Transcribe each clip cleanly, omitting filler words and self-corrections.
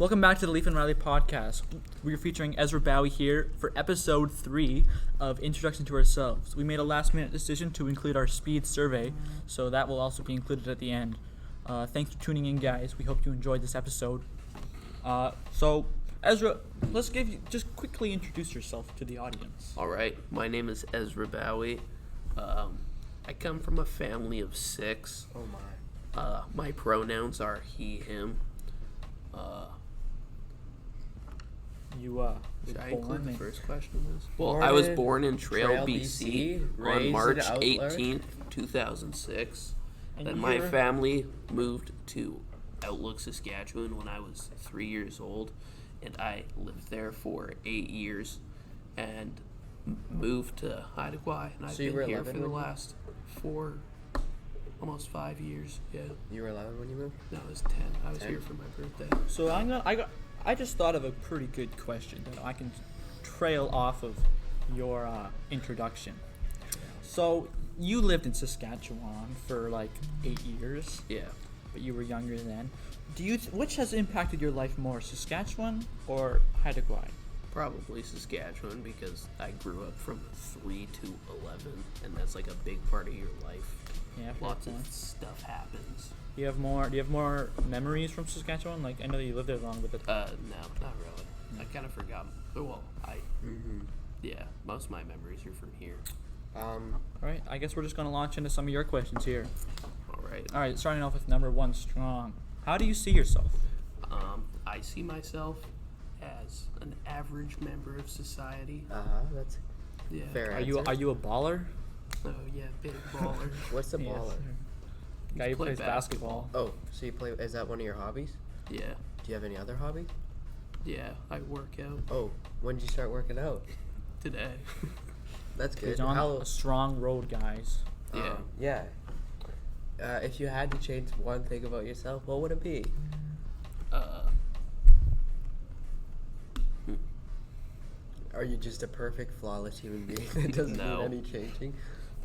Welcome back to the Lief and Riley podcast. We're featuring Ezra Bowey here for episode 3 of Introduction to Ourselves. We made a last-minute decision to include our speed survey, so that will also be included at the end. Thanks for tuning in, guys. We hope you enjoyed this episode. So, Ezra, just quickly introduce yourself to the audience. All right, my name is Ezra Bowey. I come from a family of 6. Oh my. My pronouns are he, him. Should I include the first question in this? Well, Born I was in born in Trail, BC, on raised March in Outler. 18th, 2006. And Then my family moved to Outlook, Saskatchewan when I was 3 years old, and I lived there for 8 years and moved to Haida Gwaii, and I've So you been were here 11 for the when you- last almost 5 years. Yeah, You were 11 when you moved? no, I was 10. I was 10? here for my birthday. So I just thought of a pretty good question that I can trail off of your introduction. So you lived in Saskatchewan for like 8 years, Yeah. but you were younger then. Which has impacted your life more, Saskatchewan or Haida Gwaii? Probably Saskatchewan because I grew up from 3 to 11, and that's like a big part of your life. Yeah, Lots fair of point. stuff happens. Do you have more memories from Saskatchewan? Like, I know you lived there long, but No, not really. I kind of forgot. Well, yeah, most of my memories are from here. all right. I guess we're just gonna launch into some of your questions here. All right. All right, starting off with number 1, strong. How do you see yourself? I see myself as an average member of society. That's Yeah. fair. Are you a baller? Oh yeah, big baller. What's a Yes, baller? sir. Guy who Play plays basketball. Oh, so you play? Is that one of your hobbies? Yeah. Do you have any other hobby? Yeah. I work out Oh, when did you start working out? today. That's good. He's on How- a strong road, guys. Yeah. Yeah. If you had to change one thing about yourself, what would it be? Are you just a perfect, flawless human being that doesn't No. need any changing?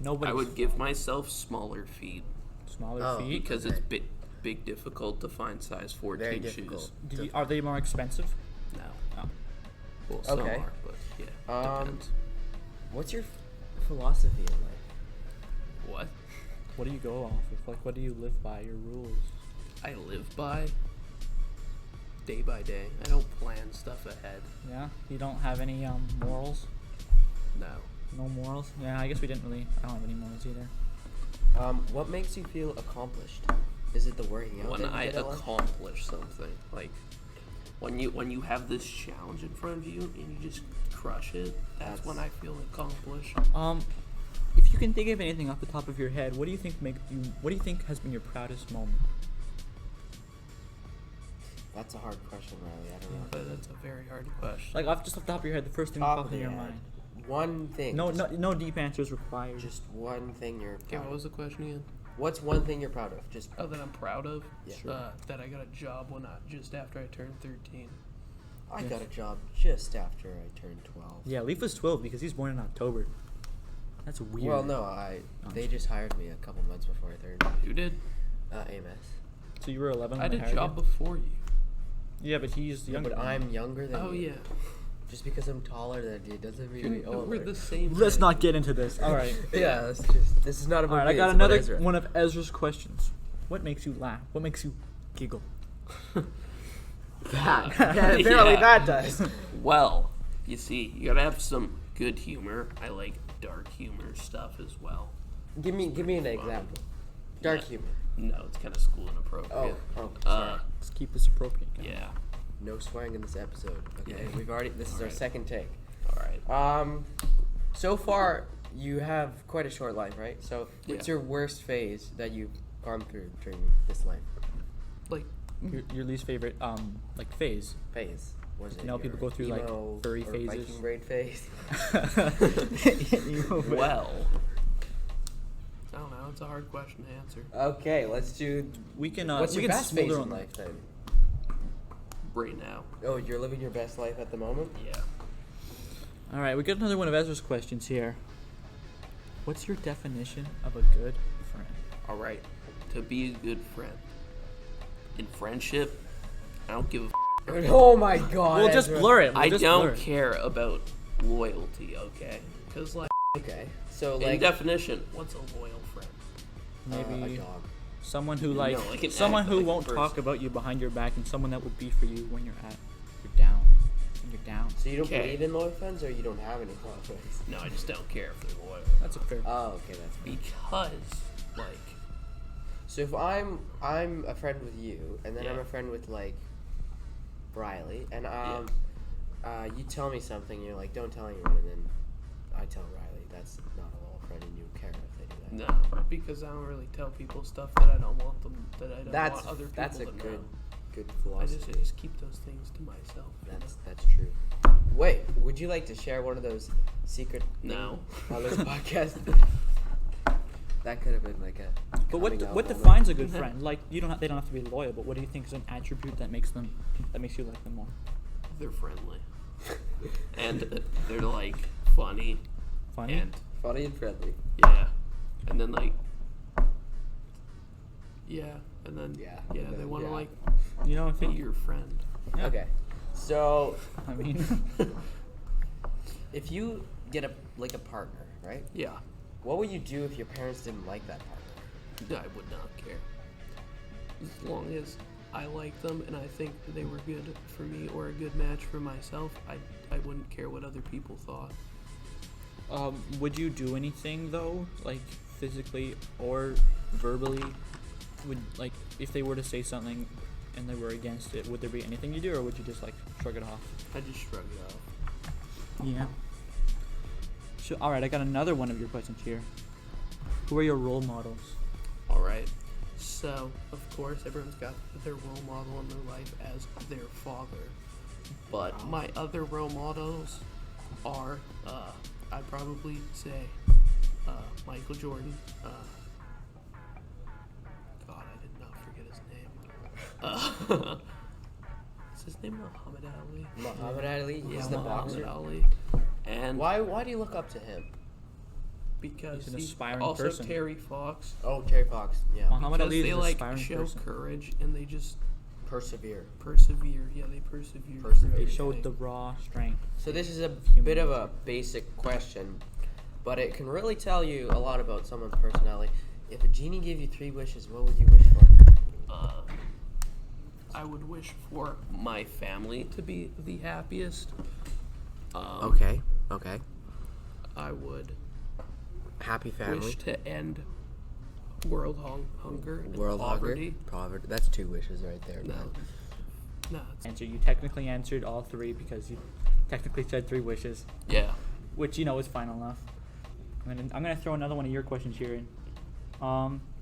Nobody. I would give myself smaller feet smaller Oh. feet. because Okay. it's big difficult to find size 14 Very shoes. difficult. Are they more expensive? No. Oh. Well, some Okay. are, but yeah, depends. What's your philosophy in life? What What do you go off of? Like, what do you live by? Your rules? I live by day by day. I don't plan stuff ahead. Yeah. You don't have any morals? No. No morals? Yeah. I guess I don't have any morals either. What makes you feel accomplished? Is it the working out? When that you I get at life? accomplish something, like when you have this challenge in front of you and you just crush it, that's when I feel accomplished. If you can think of anything off the top of your head, what do you think has been your proudest moment? That's a hard question, Riley. I don't know. But that's a very hard question. Like, off the top of your head, the first thing that Top pops of in your your head. mind. One thing. No deep answers required. Just one thing you're Okay, proud what of. was the question again? What's one thing you're proud of? Just Oh, that I'm proud of? Yeah. Sure. That I got a job just after I turned 13. I got a job just after I turned 12. Yeah, Lief was 12 because he's born in October. That's weird. Well, no, they just hired me a couple months before I turned Who did? AMS. So you were 11 I when had they a hired job you? before you. Yeah, but he's Yeah, younger. but than I'm you. younger than Oh, you. yeah. Just because I'm taller than you doesn't mean we're older. We're the same. Let's height. not get into this. All right. Yeah, this is not about All right, me, I got it's about another Ezra. one of Ezra's questions. What makes you laugh? What makes you giggle? That. Yeah, apparently Yeah. that does. Well, you see, you gotta have some good humor. I like dark humor stuff as well. Give me an example. Dark Yeah. humor. No, it's kind of school inappropriate. Oh, sorry. Let's keep this appropriate. guys. Yeah. No swearing in this episode. Okay, Yeah. this is our Alright. second take. All right. So far you have quite a short life, right? So what's Yeah. your worst phase that you've gone through during this life? Like, Your least favorite phase. Phase. Was it You know, people your go through, like, emo furry or phases. Viking braid phase. well, I don't know. It's a hard question to answer. Okay, let's do. we can. What's we your can best phase smolder in on life then? Right now. Oh, you're living your best life at the moment. Yeah. All right, we got another one of Ezra's questions here. What's your definition of a good friend? All right. To be a good friend. In friendship, I don't give a Oh my god. We'll just Ezra. blur it. We'll I just blur don't it. care about loyalty, okay? Because, like, Okay. So in like definition, what's a loyal friend? Maybe a dog. someone who like an someone act who like a won't talk person. about you behind your back, and someone that will be for you when you're down. When you're down. So you don't Okay. believe in loyal friends, or you don't have any loyal friends? No, I just don't care if they're loyal. That's a fair. Oh, okay, that's fair. Because, like, So if I'm a friend with you, and then Yeah. I'm a friend with like Riley, and you tell me something, and you're like, don't tell anyone, and then I tell Riley, that's not a loyal friend, and you care if they do that. no, because I don't really tell people stuff that I don't want them, that I don't That's want other people that's a to good know. good I philosophy. just keep those things to myself. That's true. Wait, would you like to share one of those secret No. things on this podcast? That could have been like a. But what coming out what moment. defines a good friend? Like they don't have to be loyal, but what do you think is an attribute that makes you like them more? They're friendly. And they're, like, funny. Funny. And, Funny and friendly. yeah. And then, like, yeah. And then, Yeah. they want to, Yeah. like, You know, be your friend. Yeah. Okay, so I mean, if you get a partner, right? Yeah. What would you do if your parents didn't like that partner? I would not care. As long as I like them and I think they were good for me or a good match for myself, I wouldn't care what other people thought. would you do anything though, like physically or verbally? Would like if they were to say something and they were against it, would there be anything you do, or would you just like shrug it off? I just shrug it off. Yeah. So, all right, I got another one of your questions here. Who are your role models? All right. So, of course, everyone's got their role model in their life as their father. But my other role models are, I'd probably say, Michael Jordan. God, I did not forget his name. Is his name Muhammad Ali? Muhammad Ali, he's Yeah, the Muhammad boxer. Ali. And Why do you look up to him? because He's an he's aspiring also person. Terry Fox. Oh, Terry Fox. Yeah. Muhammad Because Ali is they an like aspiring show person. courage and they just Persevere. persevere. Yeah, they persevere. Persevere. through They showed everything. the raw strength. So this is a Human bit of nature. a basic question, but it can really tell you a lot about someone's personality. If a genie gave you 3 wishes, what would you wish for? I would wish for my family to be the happiest. Okay. I would Happy family. wish to end world hunger and World poverty. hunger. Poverty. That's 2 wishes right there, No, man. no, it's, Answer. You technically answered all 3 because you technically said 3 wishes, yeah. which is fine enough. I'm gonna throw another one of your questions here in.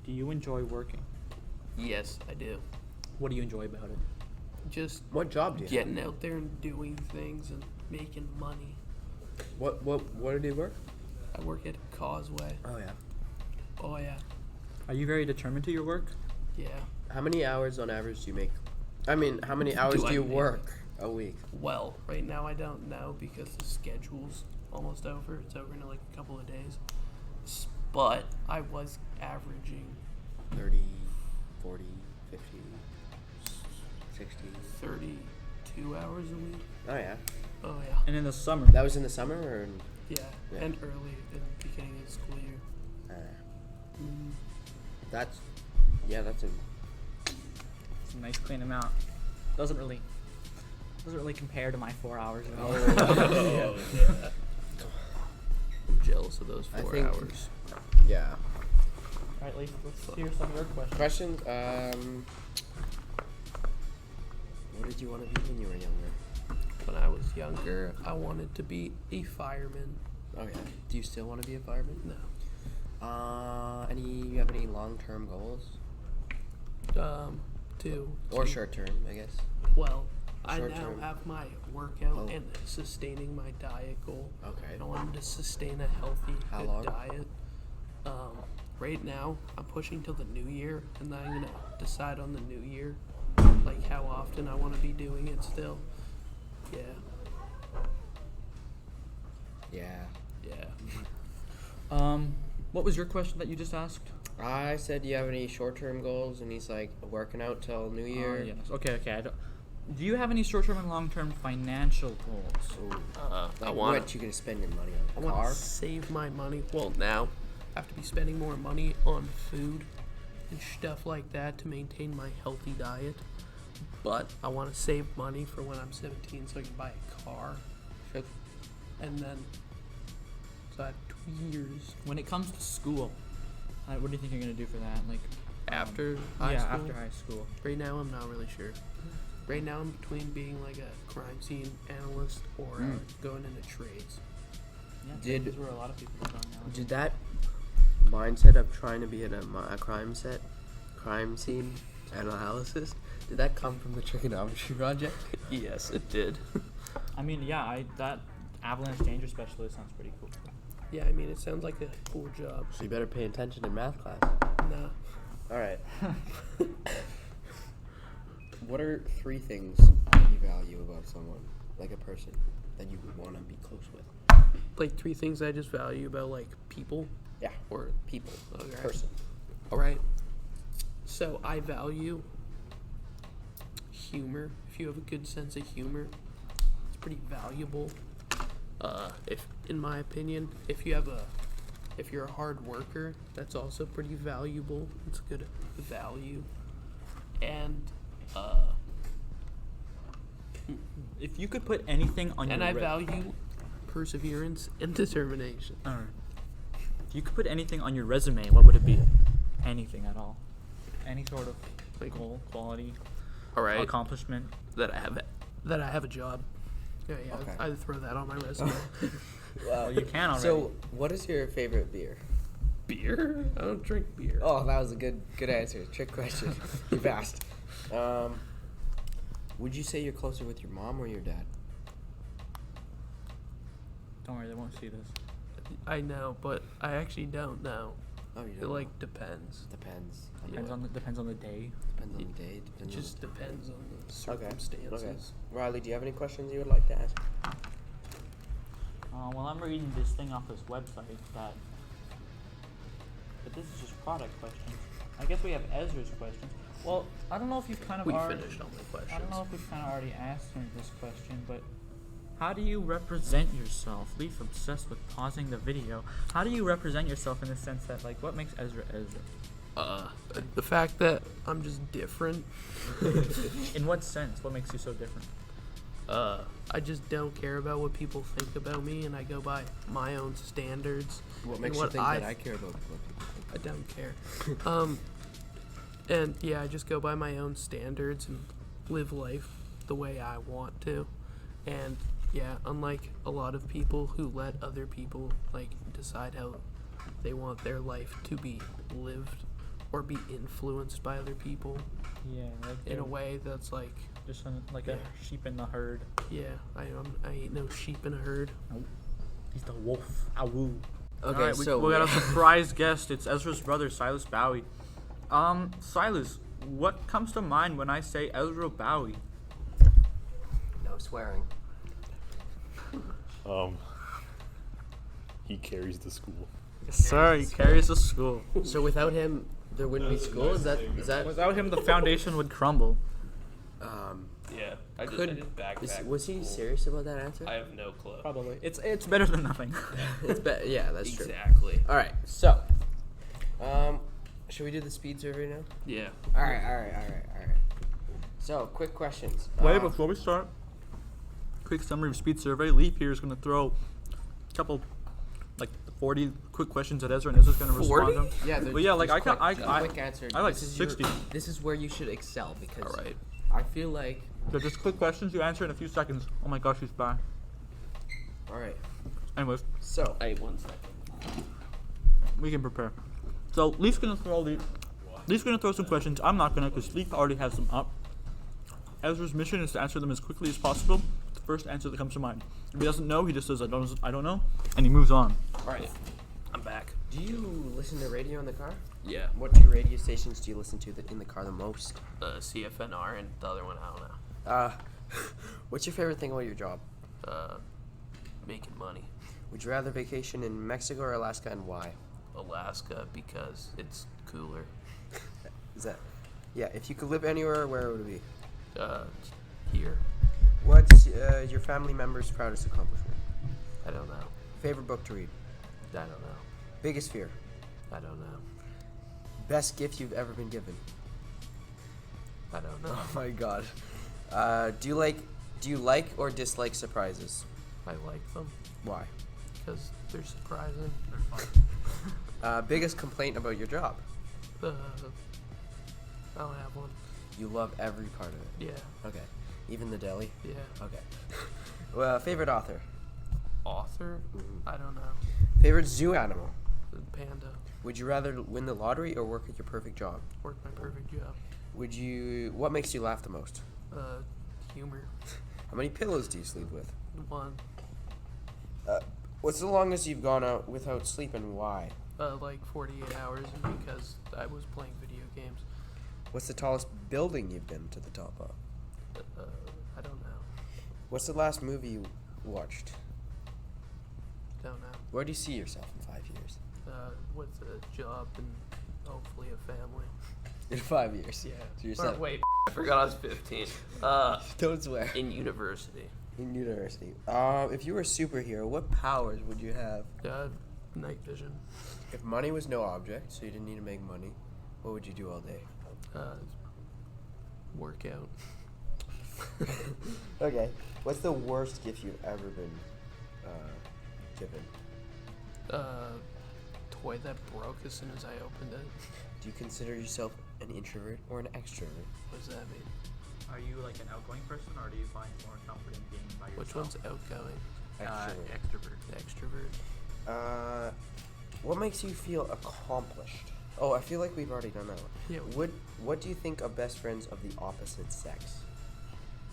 Do you enjoy working? Yes, I do. What do you enjoy about it? Just What job do you getting out there and doing things and making money. have? What do you work? I work at Causeway. Oh yeah. Oh yeah, Are you very determined to your work? yeah. How many hours on average do you make? I mean, how many hours Do do I you make? work a week? Well, right now I don't know because the schedule's almost over. It's over in like a couple of days. But I was averaging 30, 40, 50, 60. 32 hours a week. Oh yeah. Oh yeah. And in the summer, That was in the summer or in, Yeah, Yeah. and early in the beginning of the school year. that's that's a it's a nice clean amount. Doesn't really compare to my 4 hours. At all. Oh, yeah. I'm jealous of those I 4 think- hours. yeah. All right, Lief, let's hear some of your questions. Questions. What did you want to be when you were younger? When I was younger, I wanted to be a fireman. Okay. Do you still want to be a fireman? No. You have any long-term goals Two. or short-term? I guess. Well, I Short now term. have my workout Oh. and sustaining my diet goal. Okay. I want to sustain a healthy, How good long? diet. Right now, I'm pushing till the new year, and then I'm gonna decide on the new year, like how often I want to be doing it still. Yeah, Yeah. yeah. What was your question that you just asked? I said, do you have any short-term goals? And he's like, working out till New Year. Yes. Okay. Do you have any short-term and long-term financial goals? Ooh. I Like, want what you gonna spend your money I on? A want car? to save my money. Well, now I have to be spending more money on food and stuff like that to maintain my healthy diet. But I want to save money for when I'm 17 so I can buy a car. And then, so I have 2 years When it comes to school, what do you think you're gonna do for that? Like after high school. after high school. Right now, I'm not really sure. Right now, I'm between being like a crime scene analyst or going into trades. Yeah, Did- that's where a lot of people are going now. Did that mindset of trying to be in a crime scene analysis, did that come from the trigonometry project? Yes, it did. I mean, yeah, that avalanche danger specialist sounds pretty cool. Yeah, I mean, it sounds like a cool job. So you better pay attention in math class. Nah. All right. What are 3 things you value about someone, like a person, that you would want to be close with? Like 3 things I just value about like people Yeah. or People. okay. Person. All right. So I value humor. If you have a good sense of humor, it's pretty valuable. If, in my opinion, if you're a hard worker, that's also pretty valuable. It's a good value. And If you could put anything on your I value perseverance and determination. Alright. If you could put anything on your resume, what would it be? Anything at all. Any sort of goal, quality, All right. accomplishment. That I have a job. Yeah, Okay. I'd throw that on my resume. Well, you can already. So, what is your favorite beer? Beer? I don't drink beer. Oh, that was a good answer. Trick question. You passed. Would you say you're closer with your mom or your dad? Don't worry, they won't see this. I know, but I actually don't know. Oh, you It don't like know. depends. Depends. Depends on the day. Depends on the day. It Depends just depends on the Okay. circumstances. Okay. Riley, do you have any questions you would like to ask? Well, I'm reading this thing off this website but this is just product questions. I guess we have Ezra's questions. Well, I don't know if you've kind of We already, finished all my I questions. don't know if we've kind of already answered this question, but how do you represent yourself? Lief obsessed with pausing the video. How do you represent yourself in the sense that, like, what makes Ezra Ezra? The fact that I'm just different. In what sense? What makes you so different? I just don't care about what people think about me, and I go by my own standards. What and makes what you think that I care about what people think? I don't care. And yeah, I just go by my own standards and live life the way I want to. And yeah, unlike a lot of people who let other people like decide how they want their life to be lived or be influenced by other people Yeah, like in a way that's like, just like a sheep in the herd. yeah, I ain't no sheep in a herd. He's the wolf. Awoo. Okay, Alright, so we got a surprise guest. It's Ezra's brother, Silas Bowey. Silas, what comes to mind when I say Ezra Bowey? no swearing. He carries the school. Sir, he carries the school. So without him, there wouldn't be school. Is that? Without him, the foundation would crumble. Yeah, I Was he serious about that answer? I have no clue. Probably. It's better than nothing. Yeah, that's true. Exactly. All right, so, should we do the speed survey now? Yeah. All right. So, quick questions. Wait, before we start, quick summary of speed survey. Lief here is going to throw a couple, like 40 quick questions at Ezra, and Ezra's going to respond to them. Yeah, But yeah, like just I quick answer. I like This is 60. This is where you should excel because All right. I feel like. They're just quick questions you answer in a few seconds. Oh my gosh, he's back. All right. Anyways, So, Hey, 1 second. we can prepare. So Leaf's gonna throw some questions. I'm not gonna, because Leaf already has them up. Ezra's mission is to answer them as quickly as possible. The first answer that comes to mind. If he doesn't know, he just says I don't know, and he moves on. All right. I'm back. do you listen to radio in the car? Yeah. What 2 radio stations do you listen to in the car the most? CFNR and the other one, I don't know. What's your favorite thing about your job? Making money. Would you rather vacation in Mexico or Alaska, and why? Alaska because it's cooler. Is that? Yeah. If you could live anywhere, where would it be? Here. What's your family member's proudest accomplishment? I don't know. Favorite book to read? I don't know. Biggest fear? I don't know. Best gift you've ever been given? I don't know. Oh my god. Do you like or dislike surprises? I like them Why? because they're surprising. They're fun. Biggest complaint about your job? I don't have one. You love every part of it. Yeah. Okay. Even the deli? Yeah. Okay. Well, favorite author? Author? Mhm. I don't know. Favorite zoo animal? The panda. Would you rather win the lottery or work at your perfect job? Work my perfect job. What makes you laugh the most? Humor. How many pillows do you sleep with? One. What's the longest you've gone out without sleep and why? Like 48 hours because I was playing video games. What's the tallest building you've been to the top of? I don't know. What's the last movie you watched? Don't know. Where do you see yourself in 5 years? With a job and hopefully a family. In 5 years? Yeah. So yourself. Wait, I forgot I was 15. Don't swear. In university. In university. If you were a superhero, what powers would you have? Night vision. If money was no object, so you didn't need to make money, what would you do all day? Workout. Okay. What's the worst gift you've ever been given? Toy that broke as soon as I opened it. Do you consider yourself an introvert or an extrovert? What does that mean? Are you like an outgoing person, or do you find more comfort in being by yourself? Which one's outgoing? Extrovert. Extrovert. What makes you feel accomplished? Oh, I feel like we've already done that one. Yeah. What do you think of best friends of the opposite sex?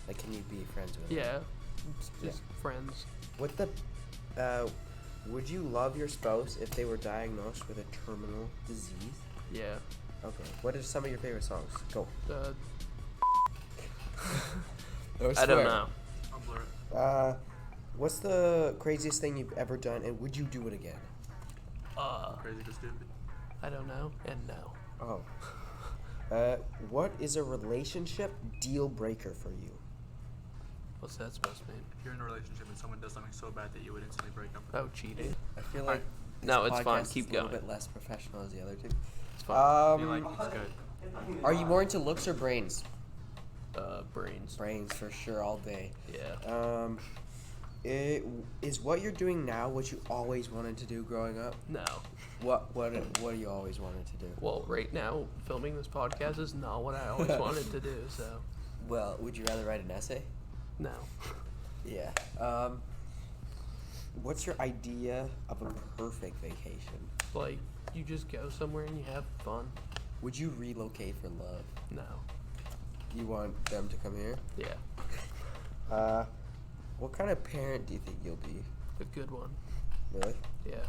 Like, can you be friends with them? Yeah. Just friends. What the, would you love your spouse if they were diagnosed with a terminal disease? Yeah. Okay. What are some of your favorite songs? Go. I don't know. I'll blur it. What's the craziest thing you've ever done, and would you do it again? Crazy to stupid. I don't know and no. Oh. What is a relationship deal breaker for you? What's that supposed to mean? If you're in a relationship and someone does something so bad that you would instantly break up with them. Oh, cheating. I feel like No, this it's fine. podcast Keep is a little going. bit less professional as the other two. It's fine. I feel like it's good. Are you more into looks or brains? Brains. Brains for sure, all day. Yeah. Is what you're doing now what you always wanted to do growing up? No. What do you always wanted to do? Well, right now, filming this podcast is not what I always wanted to do, so. Well, would you rather write an essay? No. Yeah. What's your idea of a perfect vacation? Like, you just go somewhere and you have fun. Would you relocate for love? No. You want them to come here? Yeah. What kind of parent do you think you'll be? A good one. Really? Yeah.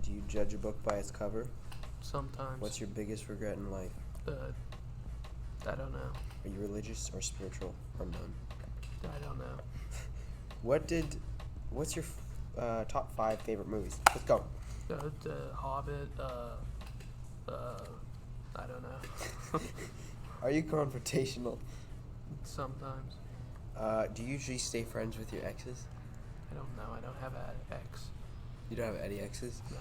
Do you judge a book by its cover? Sometimes. What's your biggest regret in life? I don't know. Are you religious or spiritual or none? I don't know. What's your top 5 favorite movies? Let's go. The Hobbit, I don't know. Are you confrontational? Sometimes. Do you usually stay friends with your exes? I don't know. I don't have an ex. You don't have any exes? No.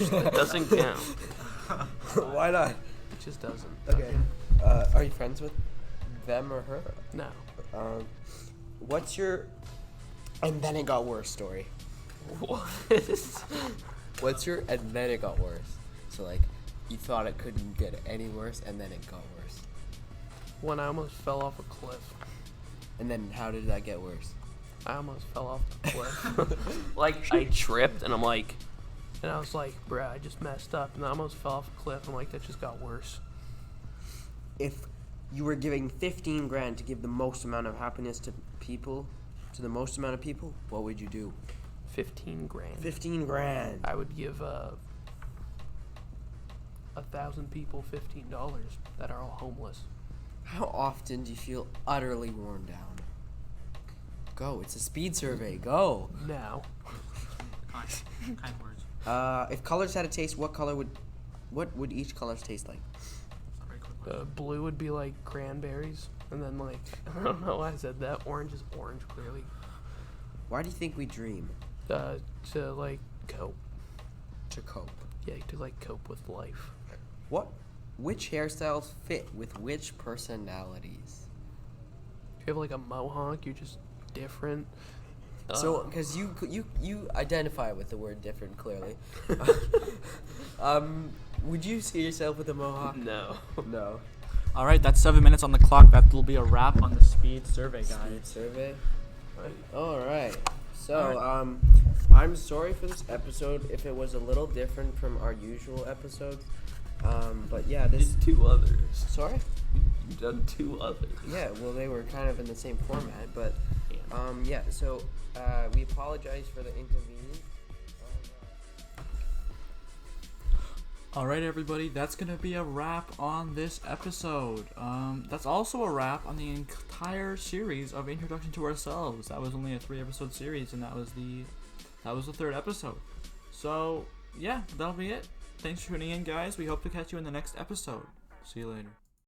It doesn't count. Why not? It just doesn't. Okay. Are you friends with them or her? No. What's your and then it got worse story? What? What's your and then it got worse? So like you thought it couldn't get any worse and then it got worse. When I almost fell off a cliff. And then how did that get worse? I almost fell off the cliff. Like, I tripped, and I'm like, and I was like, bruh, I just messed up, and I almost fell off a cliff. I'm like, that just got worse. If you were giving 15 grand to give the most amount of happiness to people, to the most amount of people, what would you do? 15 grand. 15 grand. I would give 1,000 people $15 that are all homeless. How often do you feel utterly worn down? Go. It's a speed survey. Go. Now. Kind words. If colors had a taste, what would each color taste like? It's not very quick. Blue would be like cranberries. And then, like, I don't know why I said that. Orange is orange, clearly. Why do you think we dream? To, like, cope. To cope. Yeah, to, like, cope with life. Which hairstyles fit with which personalities? If you have, like, a mohawk, you're just different. So, because you identify with the word different, clearly. Would you see yourself with a mohawk? No. No. All right, that's 7 minutes on the clock. That will be a wrap on the speed survey, guys. Speed survey. Right. All right. So, All I'm sorry for this episode if it was a little different from our usual episodes. But yeah, this. Did 2 others. Sorry. You've done 2 others. Yeah. Well, they were kind of in the same format, but yeah. So, we apologize for the inconvenience. All right, everybody, that's going to be a wrap on this episode. That's also a wrap on the entire series of Introduction to Ourselves. That was only a 3-episode series, and that was the 3rd episode. So, yeah, that'll be it. Thanks for tuning in, guys. We hope to catch you in the next episode. See you later.